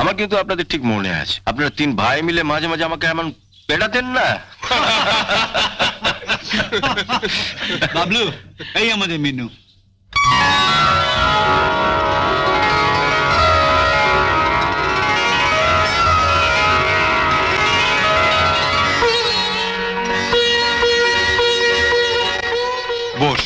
আমার কিন্তু আপনাদের ঠিক মনে আছে, আপনারা তিন ভাই মিলে মাঝে মাঝে আমাকে এমন পেটাতেন না। বাবলু, এই আমাদের মেনু। বস।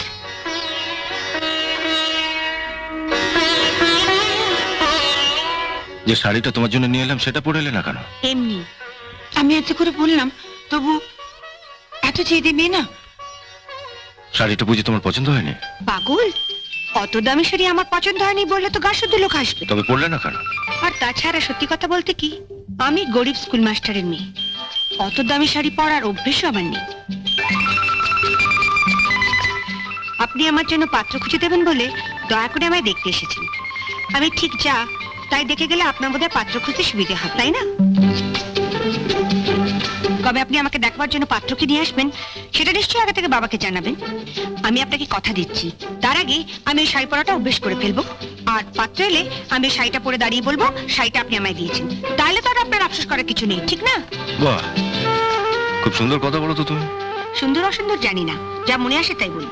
যে শাড়িটা তোমার জন্য নিয়ে এলাম সেটা পরে এলে না কেন? এমনি আমি এত করে বললাম, তবু এত চেয়ে মেয়ে না। শাড়িটা বুঝি তোমার পছন্দ হয়নি? পাগল, অত দামি শাড়ি আমার পছন্দ হয়নি বললে তো গা শুদ্ধ লোক আসবে। তবে পরলে না কেন? আর তাছাড়া সত্যি কথা বলতে কি, আমি গরিব স্কুল মাস্টারের মেয়ে, অত দামি শাড়ি পরার অভ্যেসও আমার নেই। আপনি আমার জন্য পাত্র খুঁজে দেবেন বলে দয়া করে আমায় দেখতে এসেছেন। আমি ঠিক যা তাই দেখে গেলে আপনার বোধহয় পাত্র খুঁজতে সুবিধা হবে, তাই না? কবে আপনি আমাকে দেখবার জন্য পাত্রকে নিয়ে আসবেন সেটা নিশ্চয়ই আগে থেকে বাবাকে জানাবেন। আমি আপনাকে কথা দিচ্ছি, তার আগে আমি ওই শাড়ি পরাটা অভ্যেস করে ফেলবো, আর পাত্র এলে আমি ওই শাড়িটা পরে দাঁড়িয়ে বলবো শাড়িটা আপনি আমায় দিয়েছেন। তাহলে তো আর আপনার আফসোস করার কিছু নেই, ঠিক না? বাহ, খুব সুন্দর কথা বলো তো তুমি। সুন্দর অসুন্দর জানি না, যা মনে আসে তাই বলি।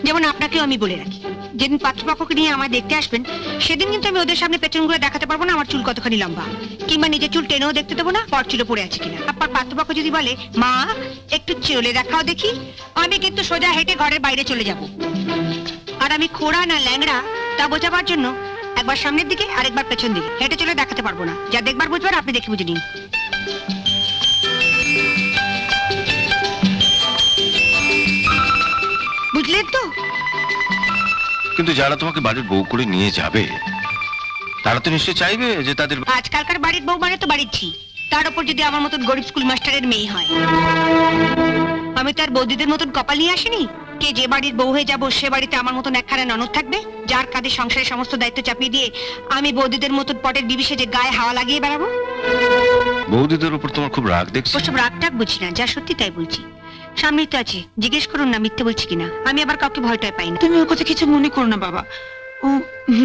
যেমন আপনাকেও আমি বলে রাখি, যেদিন পাত্রপক্ষকে নিয়ে আমায় দেখতে আসবেন সেদিন কিন্তু আমি ওদের সামনে পেছন ঘুরে দেখাতে পারবো না আমার চুল কতখানি লম্বা, কিংবা নিজের চুল টেনেও দেখতে দেবো না পর চুলে পড়ে আছে কিনা। আপনার পাত্রপক্ষ যদি বলে মা একটু চলে দেখাও দেখি, আমি কিন্তু সোজা হেঁটে ঘরের বাইরে চলে যাব। আর আমি খোড়া না ল্যাংড়া তা বোঝাবার জন্য একবার সামনের দিকে আর একবার পেছন দিকে হেঁটে চলে দেখাতে পারবো না। যা দেখবার বুঝবার আপনি দেখে বুঝে নিন। বুঝলেন তো? কিন্তু যারা তোমাকে বাড়ির বউ করে নিয়ে যাবে তারা তো নিশ্চয়ই চাইবে যে তাদের আজকালকার বাড়ির বউ মানে তো বাড়ির ঝি, তার উপর যদি আমার মতন গরিব স্কুল মাস্টারের মেয়ে হয়। আমি তার বৌদিদের মতন কপাল নিয়ে আসিনি কে যে বাড়ির বউ হয়ে যাব সে বাড়িতে আমার মতন একখানা ননদ থাকবে যার কাঁধে সংসারের সমস্ত দায়িত্ব চাপিয়ে দিয়ে আমি বৌদিদের মতন পটের বিবিসে যে গায়ে হাওয়া লাগিয়ে বেড়াবো। বৌদিদের উপর তোমার খুব রাগ দেখছি। ওসব রাগ টাগ বুঝি না, যা সত্যি তাই বলছি। সামনেই তো আছে, জিজ্ঞেস করুন না মিথ্যে বলছি কিনা। আমি আবার কাউকে ভয়টাই পাই না। তুমি ওর কথা কিছু মনে করো না বাবা, ও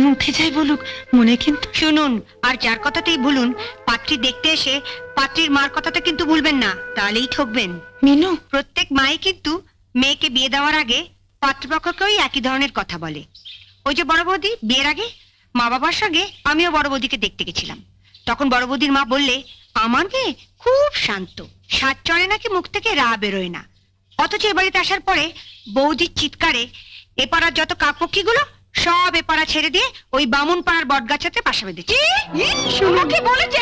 মুখে যাই বলুক, মনে কিন্তু। শুনুন, আর যার কথাতেই ভুলুন, পাত্রী দেখতে এসে পাত্রীর মার কথাটা কিন্তু ভুলবেন না, তাহলেই ঠকবেন। মিনু, প্রত্যেক মাই কিন্তু মেয়েকে বিয়ে দেওয়ার আগে পাত্রপক্ষকেও একই ধরনের কথা বলে। ওই যে বড় বৌদি বিয়ের আগে মা বাবার সঙ্গে আমিও বড় বৌদিকে দেখতে গেছিলাম, তখন বড় বৌদির মা বললে আমার মেয়ে খুব শান্ত, সাত চড়ে নাকি মুখ থেকে রা বেরোয় না। অথচ এ বাড়িতে আসার পরে বৌদির চিৎকারে এপাড়ার যত কাকপক্ষীগুলো সব এপাড়া ছেড়ে দিয়ে ওই বামুন পাড়ার বটগাছাতে পাশা বেঁধেছে। শুনো কি বলেছে?